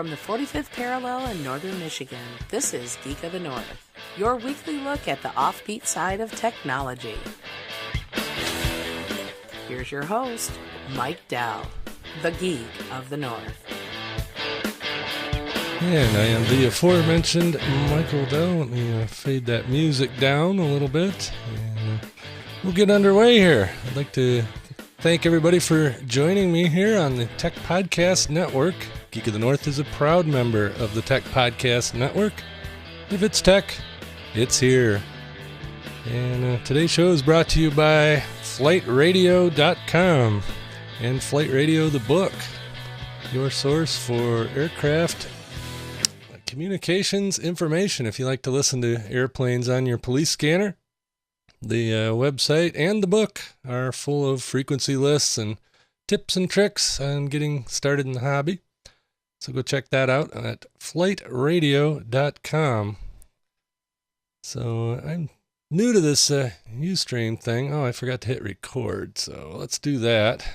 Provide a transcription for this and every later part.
From the 45th parallel in northern Michigan, this is Geek of the North, your weekly look at the offbeat side of technology. Here's your host, Mike Dell, the Geek of the North. And I am the aforementioned Michael Dell. Let me fade that music down a little bit, and we'll get underway here. I'd like to thank everybody for joining me here on the Tech Podcast Network. Geek of the North is a proud member of the Tech Podcast Network. If it's tech, it's here. And today's show is brought to you by FlightRadio.com and Flight Radio the Book, your source for aircraft communications information. If you like to listen to airplanes on your police scanner, the website and the book are full of frequency lists and tips and tricks on getting started in the hobby. So go check that out at flightradio.com. So I'm new to this Ustream thing. Oh, I forgot to hit record. So let's do that.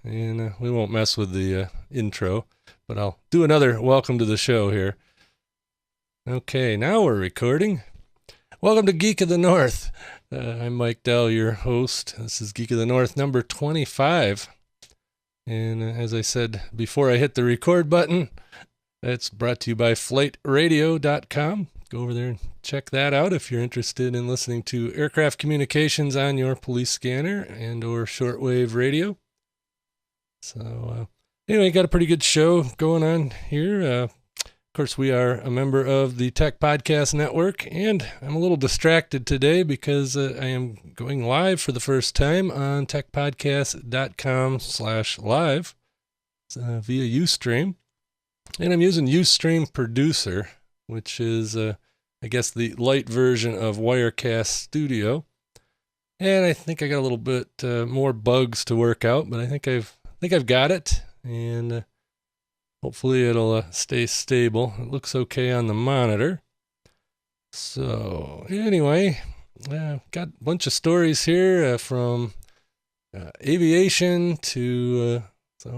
And we won't mess with the intro, but I'll do another welcome to the show here. Okay, now we're recording. Welcome to Geek of the North. I'm Mike Dell, your host. This is Geek of the North number 25. And as I said before I hit the record button, it's brought to you by FlightRadio.com. Go over there and check that out if you're interested in listening to aircraft communications on your police scanner and or shortwave radio. So anyway, got a pretty good show going on here. Of course, we are a member of the Tech Podcast Network, and I'm a little distracted today because I am going live for the first time on techpodcast.com/live via Ustream. And I'm using Ustream Producer, which is, I guess, the light version of Wirecast Studio. And I think I got a little bit more bugs to work out, but I think I've got it, and hopefully it'll stay stable. It looks okay on the monitor. So anyway, got a bunch of stories here from aviation to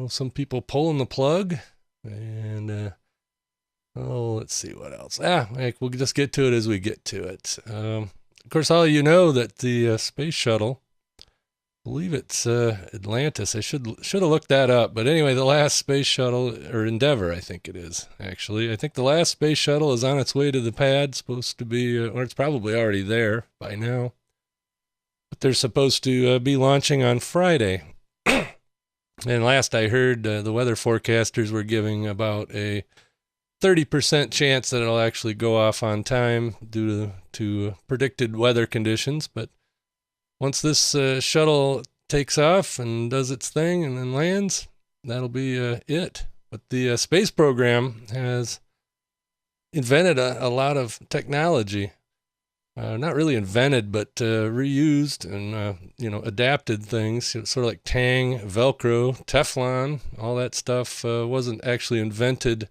some people pulling the plug, and let's see what else. We'll just get to it as we get to it. Of course, all you know that the space shuttle, I believe it's Atlantis. I should have looked that up. But anyway, the last space shuttle, or Endeavour, I think it is, actually. I think the last space shuttle is on its way to the pad, supposed to be, or it's probably already there by now. But they're supposed to be launching on Friday. And last I heard, the weather forecasters were giving about a 30% chance that it'll actually go off on time due to predicted weather conditions. But once this shuttle takes off and does its thing and then lands, that'll be it. But the space program has invented a lot of technology. Not really invented, but reused and adapted things. Sort of like Tang, Velcro, Teflon, all that stuff wasn't actually invented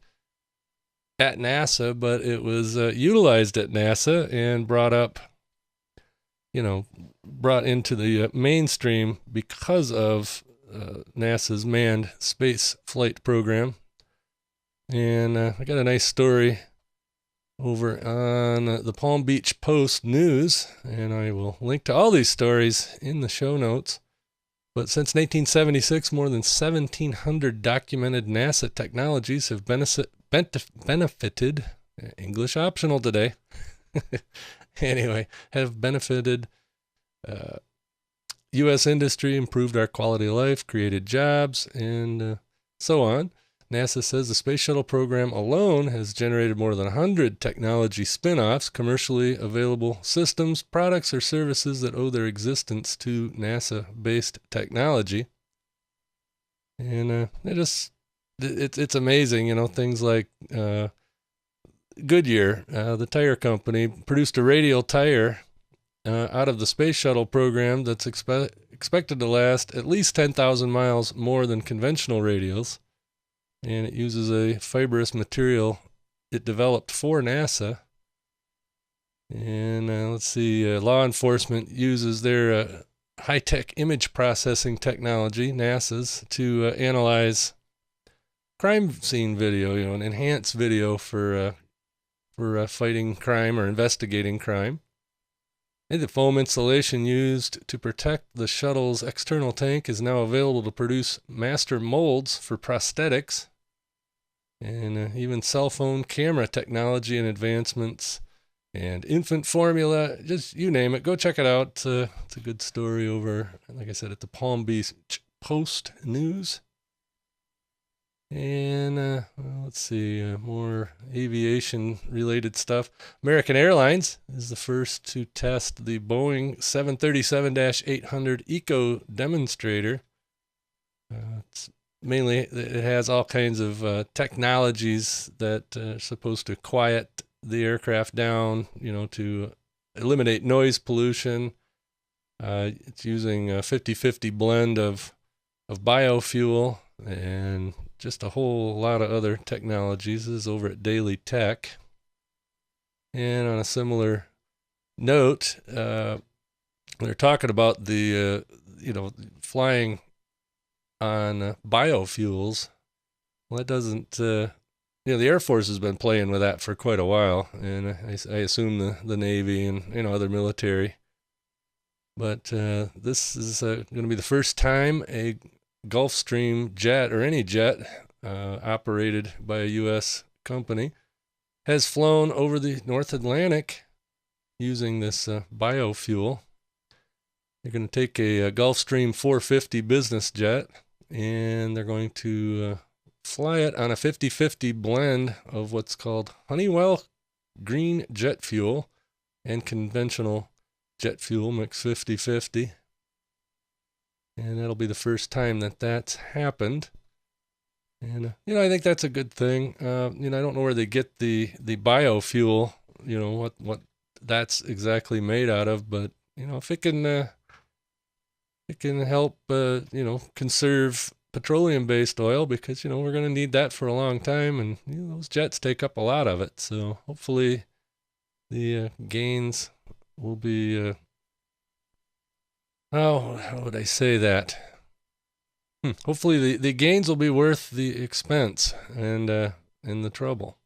at NASA, but it was utilized at NASA and brought into the mainstream because of NASA's manned space flight program. And I got a nice story over on the Palm Beach Post News, and I will link to all these stories in the show notes. But since 1976, more than 1,700 documented NASA technologies have benefited, English optional today, have benefited U.S. industry, improved our quality of life, created jobs, and so on. NASA says the Space Shuttle program alone has generated more than 100 technology spin-offs, commercially available systems, products, or services that owe their existence to NASA-based technology. And it's amazing, things like Goodyear, the tire company, produced a radial tire out of the Space Shuttle program that's expected to last at least 10,000 miles more than conventional radials. And it uses a fibrous material it developed for NASA. And let's see, law enforcement uses their high-tech image processing technology, NASA's, to analyze crime scene video, an enhanced video for fighting crime or investigating crime. And the foam insulation used to protect the shuttle's external tank is now available to produce master molds for prosthetics. And even cell phone camera technology and advancements and infant formula, just you name it. Go check it out. It's a good story over, like I said, at the Palm Beach Post News. And let's see, more aviation-related stuff. American Airlines is the first to test the Boeing 737-800 Eco Demonstrator. It's mainly, it has all kinds of technologies that are supposed to quiet the aircraft down, to eliminate noise pollution. It's using a 50-50 blend of biofuel and just a whole lot of other technologies. This is over at Daily Tech. And on a similar note, they're talking about the, flying on biofuels. Well, that doesn't, the Air Force has been playing with that for quite a while, and I assume the Navy and, other military. But this is going to be the first time a Gulfstream jet or any jet operated by a U.S. company has flown over the North Atlantic using this biofuel. They're going to take a Gulfstream 450 business jet, and they're going to fly it on a 50-50 blend of what's called Honeywell green jet fuel and conventional jet fuel mixed 50-50. And that'll be the first time that that's happened. And, I think that's a good thing. I don't know where they get the biofuel, what that's exactly made out of, but, if it can help, conserve petroleum-based oil, because, we're going to need that for a long time, and, those jets take up a lot of it. So hopefully the gains will be, how would I say that? Hopefully the gains will be worth the expense and the trouble.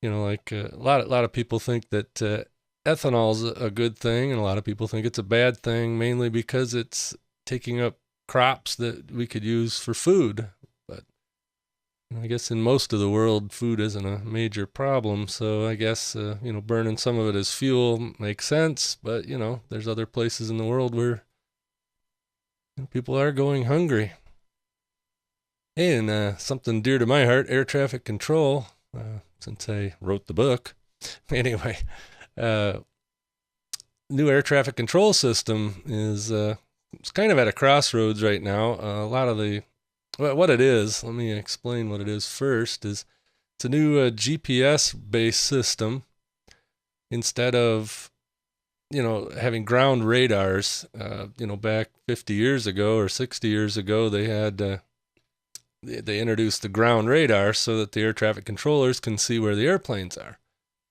Like a lot of people think that ethanol's a good thing, and a lot of people think it's a bad thing, mainly because it's taking up crops that we could use for food. But I guess in most of the world, food isn't a major problem. So I guess burning some of it as fuel makes sense. But there's other places in the world where people are going hungry. And something dear to my heart, air traffic control, since I wrote the book. Anyway, new air traffic control system is it's kind of at a crossroads right now. A lot of what it is, let me explain what it is first, is it's a new GPS-based system. Instead of having ground radars, back 50 years ago or 60 years ago, they had, they introduced the ground radar so that the air traffic controllers can see where the airplanes are.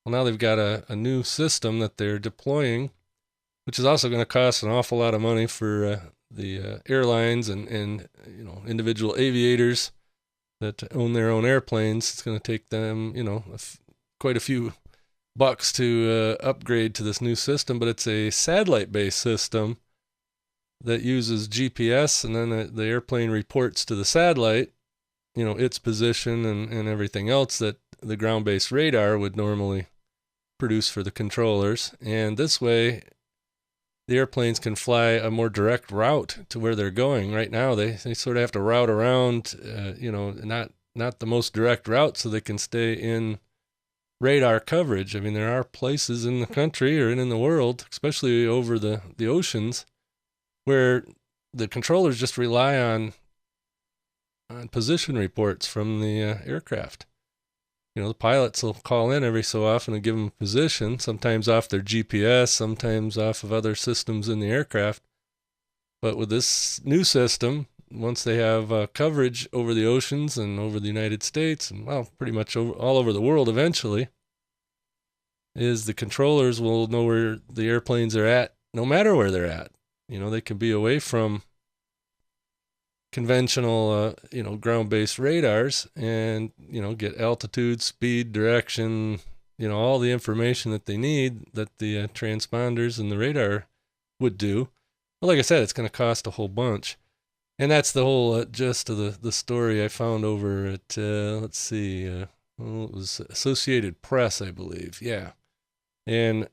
Well, now they've got a new system that they're deploying, which is also going to cost an awful lot of money for the airlines and individual aviators that own their own airplanes. It's going to take them, quite a few bucks to upgrade to this new system, but it's a satellite-based system that uses GPS, and then the airplane reports to the satellite, its position and everything else that the ground-based radar would normally produce for the controllers. And this way, the airplanes can fly a more direct route to where they're going. Right now, they sort of have to route around, not the most direct route, so they can stay in radar coverage. I mean, there are places in the country or in the world, especially over the oceans, where the controllers just rely on position reports from the aircraft. The pilots will call in every so often and give them position, sometimes off their GPS, sometimes off of other systems in the aircraft. But with this new system, once they have coverage over the oceans and over the United States, and pretty much all over the world eventually, is the controllers will know where the airplanes are at, no matter where they're at. They can be away from conventional, ground-based radars and, get altitude, speed, direction, all the information that they need that the transponders and the radar would do. Well, like I said, it's going to cost a whole bunch. And that's the whole gist of the story I found over at, let's see, it was Associated Press, I believe. Yeah. And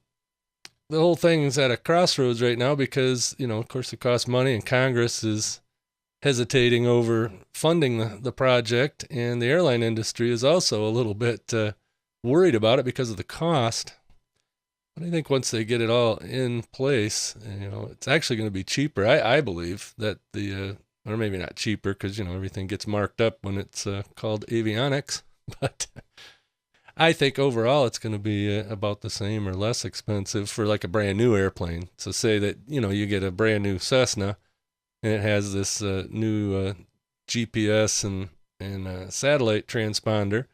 the whole thing is at a crossroads right now because, of course, it costs money and Congress is hesitating over funding the project. And the airline industry is also a little bit worried about it because of the cost. But I think once they get it all in place, it's actually going to be cheaper. I believe that or maybe not cheaper because, everything gets marked up when it's called avionics. But I think overall it's going to be about the same or less expensive for like a brand new airplane. So say that, you get a brand new Cessna and it has this new GPS and satellite transponder.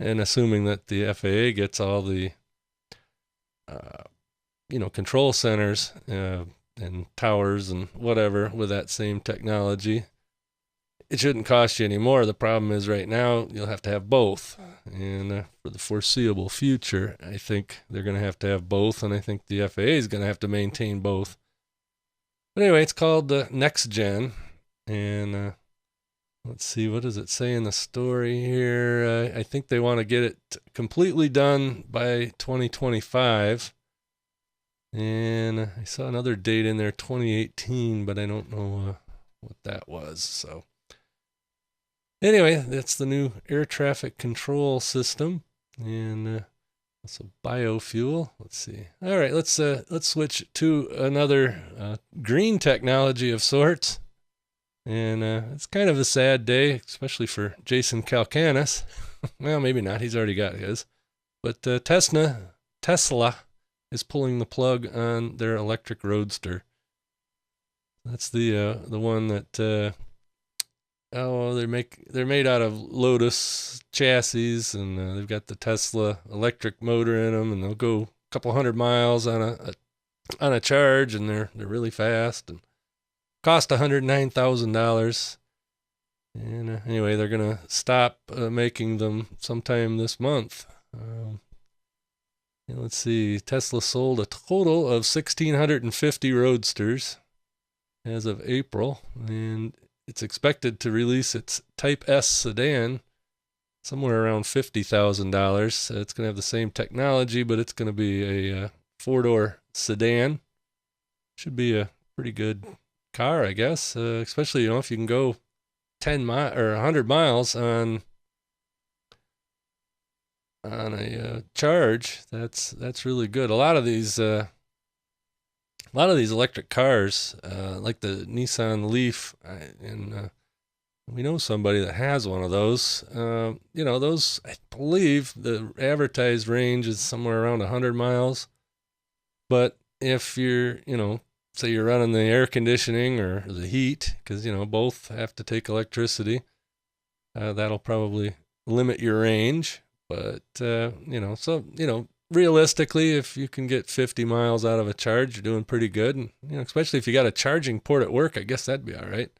And assuming that the FAA gets all the, control centers and towers and whatever with that same technology, it shouldn't cost you any more. The problem is right now you'll have to have both. And for the foreseeable future, I think they're going to have both. And I think the FAA is going to have to maintain both. But anyway, it's called Next Gen. And let's see, what does it say in the story here? I think they want to get it completely done by 2025. And I saw another date in there, 2018, but I don't know what that was. So anyway, that's the new air traffic control system. And that's a biofuel. Let's see. All right, let's switch to another green technology of sorts. And it's kind of a sad day, especially for Jason Calcanis. Well, maybe not. He's already got his. But Tesla is pulling the plug on their electric roadster. That's the one that they're made out of Lotus chassis, and they've got the Tesla electric motor in them, and they'll go a couple 100 miles on a charge, and they're really fast and cost $109,000. And anyway, they're gonna stop making them sometime this month. Let's see. Tesla sold a total of 1,650 Roadsters as of April, and it's expected to release its Type S sedan somewhere around $50,000. It's going to have the same technology, but it's going to be a four-door sedan. Should be a pretty good car, I guess, especially, if you can go 10 miles or 100 miles on a charge. That's really good. A lot of these electric cars, like the Nissan Leaf, and we know somebody that has one of those. Those, I believe the advertised range is somewhere around 100 miles. But if you're, say you're running the air conditioning or the heat, because, both have to take electricity, that'll probably limit your range. But, realistically, if you can get 50 miles out of a charge, you're doing pretty good. And, especially if you got a charging port at work, I guess that'd be all right.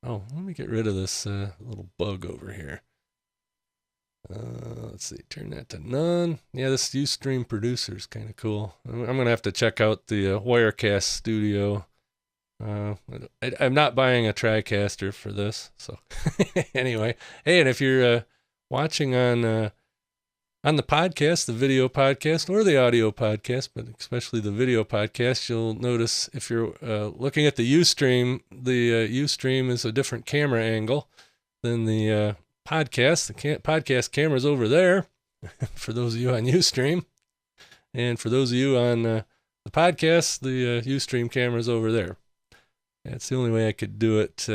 Oh, let me get rid of this little bug over here. Let's see, turn that to none. Yeah, this Ustream producer is kind of cool. I'm going to have to check out the Wirecast Studio. I'm not buying a TriCaster for this. So anyway, hey, and if you're watching on the podcast, the video podcast or the audio podcast, but especially the video podcast, you'll notice if you're looking at the Ustream, the Ustream is a different camera angle than the podcast. The podcast camera's over there for those of you on Ustream. And for those of you on the podcast, the Ustream camera's over there. That's the only way I could do it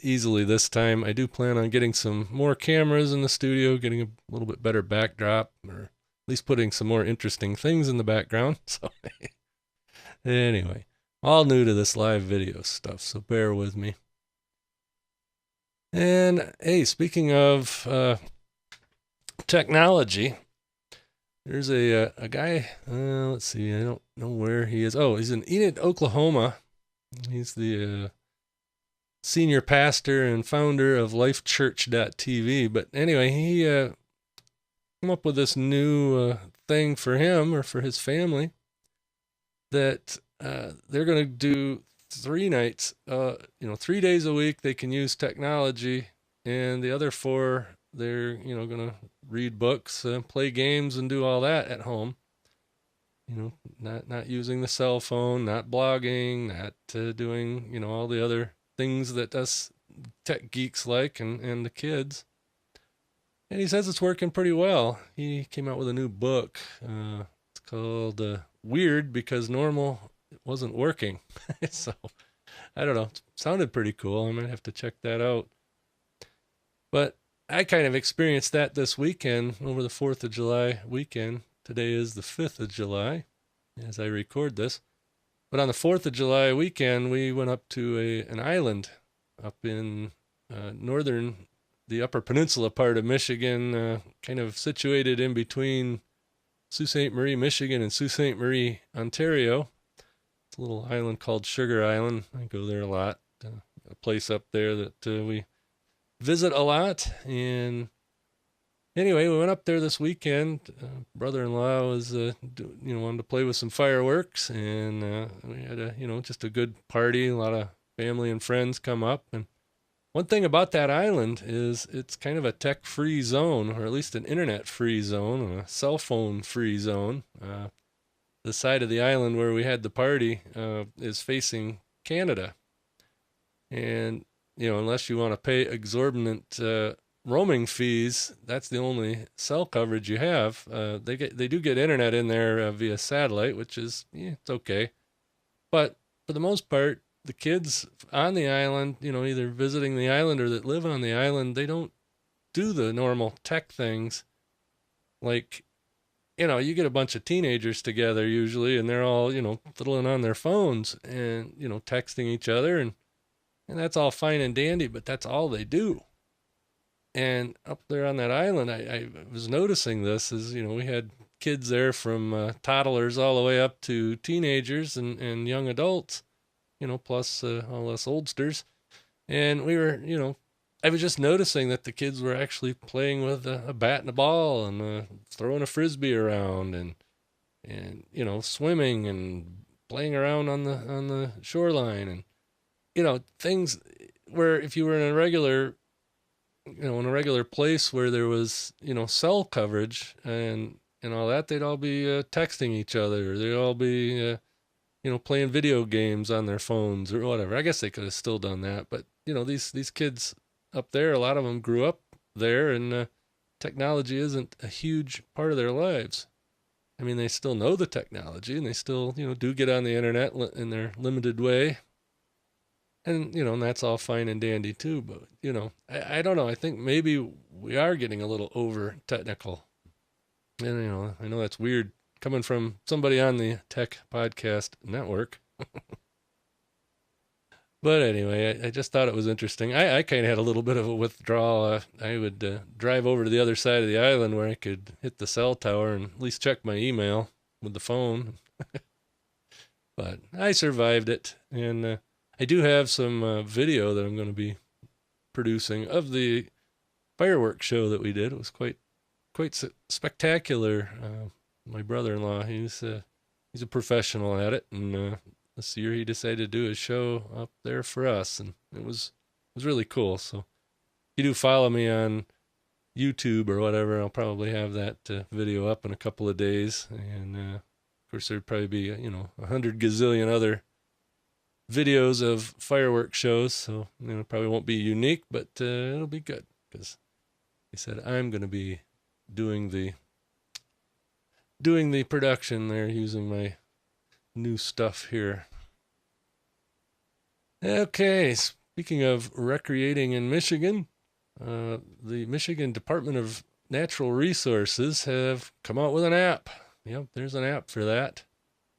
easily this time. I do plan on getting some more cameras in the studio, getting a little bit better backdrop, or at least putting some more interesting things in the background. So anyway, all new to this live video stuff, so bear with me. And hey, speaking of technology, there's a guy, let's see, I don't know where he is. Oh, he's in Enid, Oklahoma. He's the senior pastor and founder of lifechurch.tv. But anyway, he came up with this new thing for him or for his family that they're going to do 3 nights, 3 days a week they can use technology, and the other 4 they're going to read books, play games, and do all that at home. Not using the cell phone, not blogging, not doing all the other things that us tech geeks like, and the kids. And he says it's working pretty well. He came out with a new book. It's called Weird Because Normal Wasn't Working. So I don't know. It sounded pretty cool. I might have to check that out. But I kind of experienced that this weekend over the 4th of July weekend. Today is the 5th of July as I record this. But on the 4th of July weekend, we went up to an island up in the Upper Peninsula part of Michigan, kind of situated in between Sault Ste. Marie, Michigan and Sault Ste. Marie, Ontario. It's a little island called Sugar Island. I go there a lot. A place up there that we visit a lot. And anyway, we went up there this weekend. Brother-in-law was, wanted to play with some fireworks, and we had just a good party. A lot of family and friends come up. And one thing about that island is it's kind of a tech-free zone, or at least an internet-free zone, or a cell phone-free zone. The side of the island where we had the party is facing Canada, and unless you want to pay exorbitant roaming fees, that's the only cell coverage you have. They do get internet in there via satellite, which is it's okay, but for the most part, the kids on the island, either visiting the island or that live on the island, they don't do the normal tech things. Like, you get a bunch of teenagers together usually, and they're all fiddling on their phones and texting each other, and that's all fine and dandy, but that's all they do. And up there on that island, I was noticing this is, we had kids there from toddlers all the way up to teenagers and young adults, plus all us oldsters. And we were, I was just noticing that the kids were actually playing with a bat and a ball and throwing a frisbee around and swimming and playing around on the shoreline, and things where if you were in a regular place where there was cell coverage and all that, they'd all be texting each other. They'd all be playing video games on their phones or whatever. I guess they could have still done that, but these kids up there, a lot of them grew up there, and technology isn't a huge part of their lives. I mean, they still know the technology, and they still do get on the internet in their limited way, and and that's all fine and dandy too. But I don't know. I think maybe we are getting a little over technical, and I know that's weird coming from somebody on the Tech Podcast Network. But anyway, I just thought it was interesting. I kind of had a little bit of a withdrawal. I would drive over to the other side of the island where I could hit the cell tower and at least check my email with the phone. But I survived it. And I do have some video that I'm going to be producing of the fireworks show that we did. It was quite spectacular. My brother-in-law, he's a professional at it, and this year he decided to do a show up there for us, and it was really cool. So if you do follow me on YouTube or whatever, I'll probably have that video up in a couple of days. And of course, there'd probably be 100 gazillion other videos of fireworks shows, so it probably won't be unique, but it'll be good because he said I'm going to be doing the production there using my new stuff here. Okay, speaking of recreating in Michigan, the Michigan Department of Natural Resources have come out with an app. Yep, there's an app for that.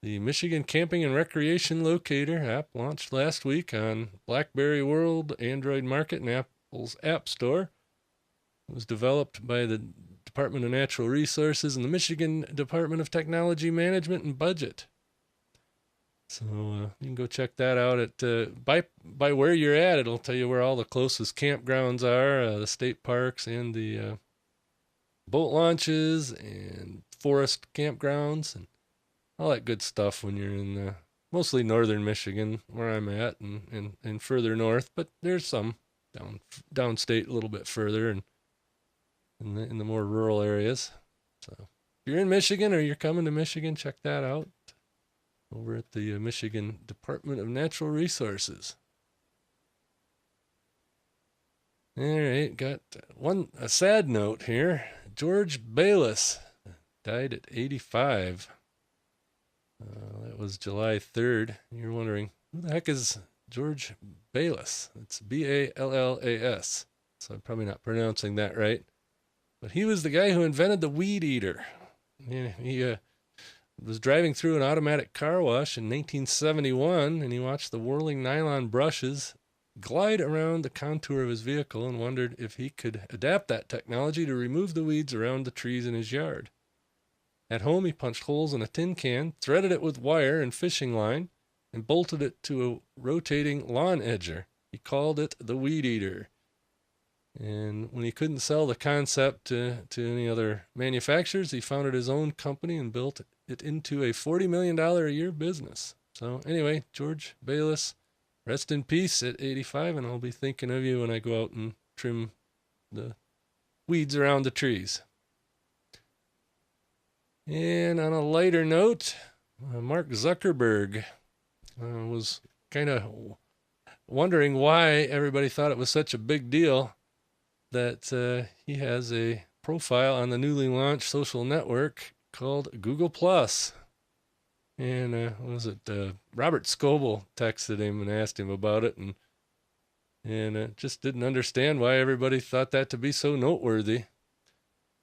The Michigan Camping and Recreation Locator app launched last week on BlackBerry World, Android Market, and Apple's App Store. It was developed by the Department of Natural Resources and the Michigan Department of Technology Management and Budget. So you can go check that out at by where you're at. It'll tell you where all the closest campgrounds are, the state parks and the boat launches and forest campgrounds and all that good stuff when you're in mostly northern Michigan, where I'm at, and further north. But there's some downstate a little bit further and in the more rural areas. So if you're in Michigan or you're coming to Michigan, check that out over at the Michigan Department of Natural Resources. All right, got a sad note here. George Bayless died at 85. That was July 3rd. You're wondering, who the heck is George Bayless? It's Ballas. So I'm probably not pronouncing that right. But he was the guy who invented the weed eater. He was driving through an automatic car wash in 1971, and he watched the whirling nylon brushes glide around the contour of his vehicle and wondered if he could adapt that technology to remove the weeds around the trees in his yard. At home, he punched holes in a tin can, threaded it with wire and fishing line, and bolted it to a rotating lawn edger. He called it the weed eater. And when he couldn't sell the concept to any other manufacturers, he founded his own company and built it into a $40 million a year business. So anyway, George Bayless, rest in peace at 85, and I'll be thinking of you when I go out and trim the weeds around the trees. And on a lighter note, Mark Zuckerberg was kind of wondering why everybody thought it was such a big deal that he has a profile on the newly launched social network called Google Plus. And what was it? Robert Scoble texted him and asked him about it, and just didn't understand why everybody thought that to be so noteworthy.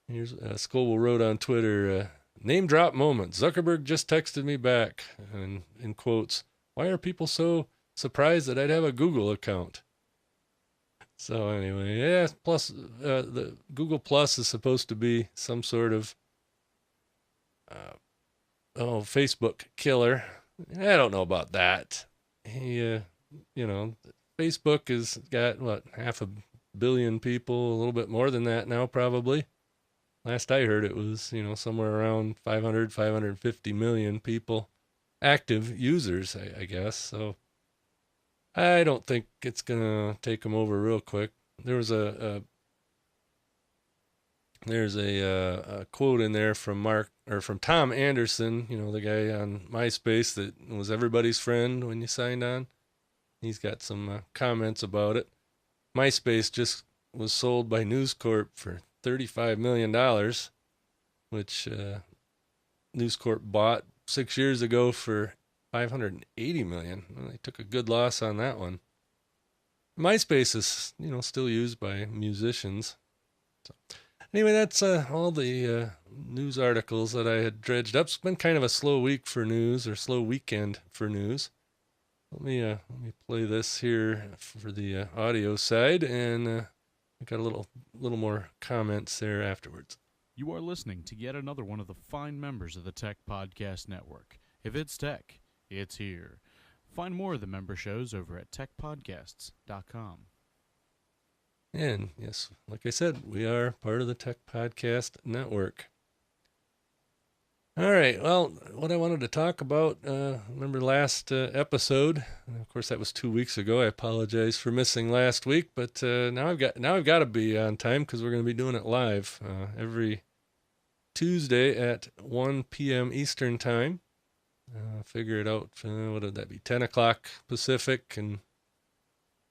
Here's Scoble wrote on Twitter, name drop moment. Zuckerberg just texted me back, and in quotes, why are people so surprised that I'd have a Google account? So anyway, yeah, plus the Google Plus is supposed to be some sort of Facebook killer. I don't know about that. Facebook has got what, 500 million people, a little bit more than that now probably. Last I heard it was, somewhere around 550 million people, active users, I guess. So I don't think it's going to take them over real quick. There's a quote in there from Tom Anderson, the guy on MySpace that was everybody's friend when you signed on. He's got some comments about it. MySpace just was sold by News Corp for $35 million, which News Corp bought 6 years ago for $580 million. Well, they took a good loss on that one. MySpace is, still used by musicians. So, anyway, that's all the news articles that I had dredged up. It's been kind of a slow week for news, or slow weekend for news. Let me play this here for the audio side, and I got a little more comments there afterwards. You are listening to yet another one of the fine members of the Tech Podcast Network. If it's tech, it's here. Find more of the member shows over at techpodcasts.com. And yes, like I said, we are part of the Tech Podcast Network. All right, well, what I wanted to talk about, remember last episode, and of course that was 2 weeks ago. I apologize for missing last week, but now I've got to be on time because we're going to be doing it live every Tuesday at 1 p.m. Eastern Time. Figure it out. What would that be? 10 o'clock Pacific, and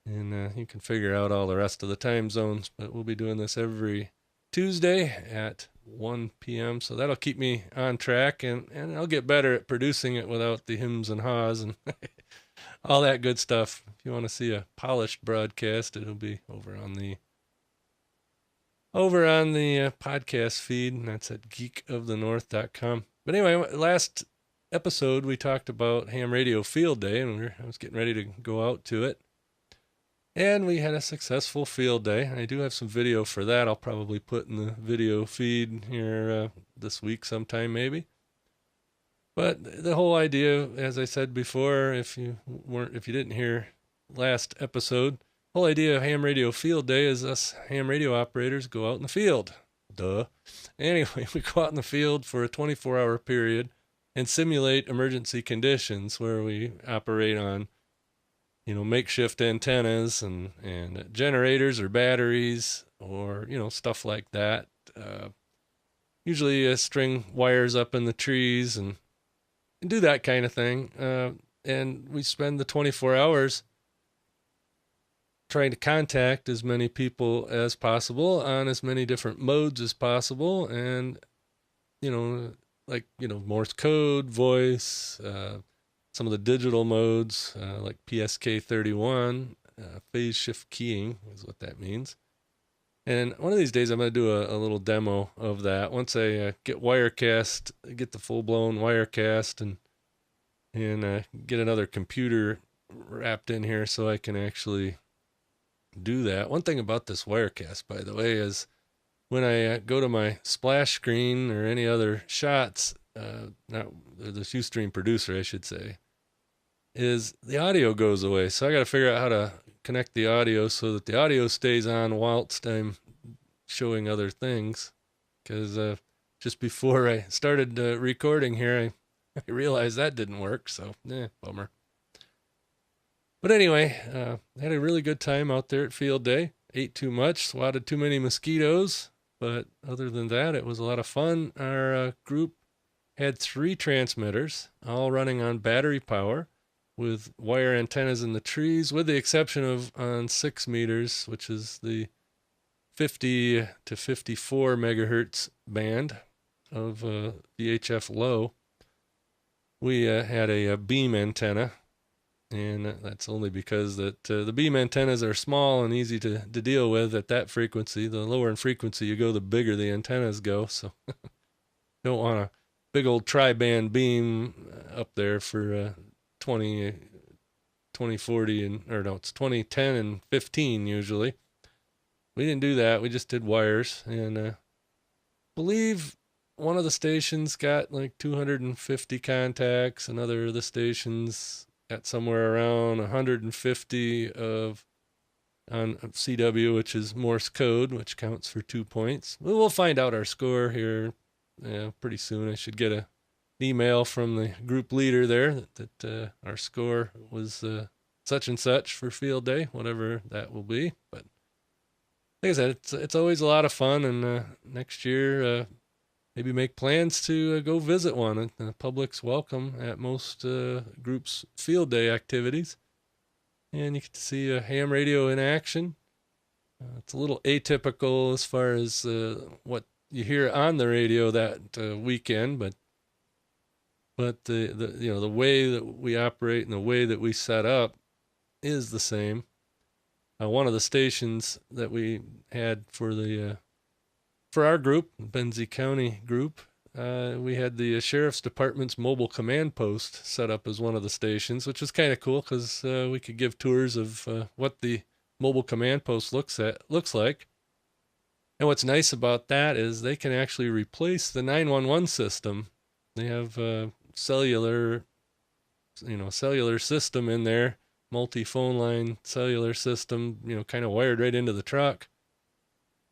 you can figure out all the rest of the time zones. But we'll be doing this every Tuesday at 1 p.m. So that'll keep me on track, and I'll get better at producing it without the hymns and haws and all that good stuff. If you want to see a polished broadcast, it'll be over on the podcast feed, and that's at geekofthenorth.com. But anyway, last episode we talked about Ham Radio Field Day, and I was getting ready to go out to it. And we had a successful field day. I do have some video for that. I'll probably put in the video feed here this week sometime maybe. But the whole idea, as I said before, if you didn't hear last episode, the whole idea of ham radio field day is us ham radio operators go out in the field. Duh. Anyway, we go out in the field for a 24-hour period and simulate emergency conditions where we operate on, makeshift antennas and generators or batteries or, stuff like that. Usually string wires up in the trees and do that kind of thing. And we spend the 24 hours trying to contact as many people as possible on as many different modes as possible. And, Morse code, voice, some of the digital modes, like PSK 31, phase shift keying is what that means. And one of these days I'm going to do a little demo of that. Once I get Wirecast, get the full-blown Wirecast and get another computer wrapped in here so I can actually do that. One thing about this Wirecast, by the way, is when I go to my splash screen or any other shots, not the Ustream producer, I should say, is the audio goes away. So I got to figure out how to connect the audio so that the audio stays on whilst I'm showing other things. Because just before I started recording here, I realized that didn't work. So, bummer. But anyway, I had a really good time out there at field day. Ate too much, swatted too many mosquitoes. But other than that, it was a lot of fun. Our group had 3 transmitters, all running on battery power, with wire antennas in the trees, with the exception of on 6 meters, which is the 50 to 54 megahertz band of VHF low. We had a beam antenna, and that's only because that the beam antennas are small and easy to deal with at that frequency. The lower in frequency you go, the bigger the antennas go, so don't want a big old tri-band beam up there for 2040 it's 2010 and 15 usually. We didn't do that. We just did wires, and believe one of the stations got like 250 contacts. Another of the stations got somewhere around 150 on CW, which is Morse code, which counts for 2 points. We'll find out our score here pretty soon. I should get an email from the group leader there that our score was such and such for field day, whatever that will be. But like I said, it's always a lot of fun, and next year maybe make plans to go visit one. The public's welcome at most groups' field day activities, and you get to see a ham radio in action. It's a little atypical as far as what you hear on the radio that weekend, but the way that we operate and the way that we set up is the same. One of the stations that we had for our group, Benzie County group, we had the Sheriff's Department's mobile command post set up as one of the stations, which was kind of cool because we could give tours of what the mobile command post looks like. And what's nice about that is they can actually replace the 911 system. They have cellular system in there, multi-phone line cellular system, kind of wired right into the truck.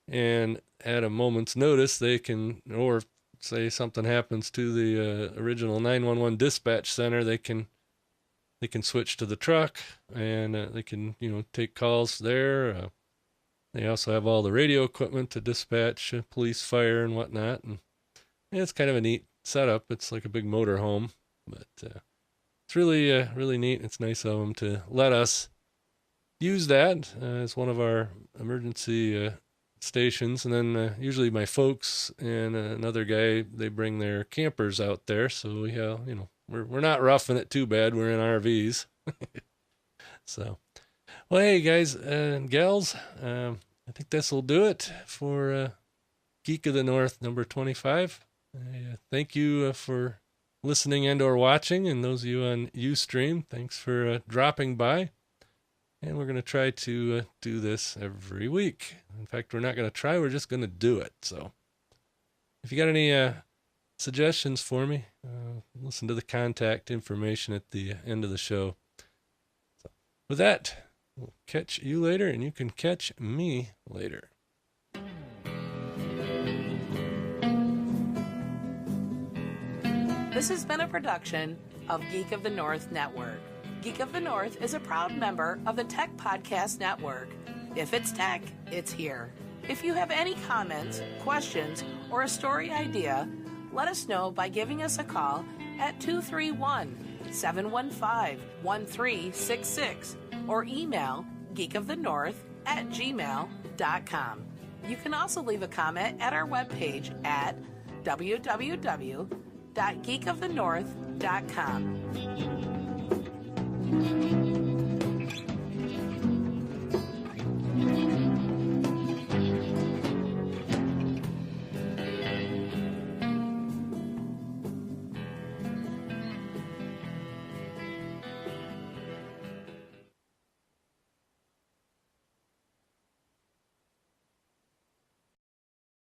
And at a moment's notice, they can, or say something happens to the original 911 dispatch center, they can switch to the truck, and they can, take calls there. They also have all the radio equipment to dispatch police, fire, and whatnot. And it's kind of a neat setup. It's like a big motor home, but it's really, really neat. It's nice of them to let us use that as one of our emergency stations. And then usually my folks and another guy, they bring their campers out there. So we have, we're not roughing it too bad. We're in RVs. So, well, hey guys and gals, I think this will do it for Geek of the North number 25. Thank you for listening and or watching, and those of you on Ustream, thanks for dropping by. And we're going to try to do this every week. In fact, we're not going to try, we're just going to do it. So if you got any suggestions for me, listen to the contact information at the end of the show. So with that, we'll catch you later, and you can catch me later. This has been a production of Geek of the North Network. Geek of the North is a proud member of the Tech Podcast Network. If it's tech, it's here. If you have any comments, questions, or a story idea, let us know by giving us a call at 231-715-1366 or email geekofthenorth@gmail.com. You can also leave a comment at our webpage at www.geekofthenorth.com.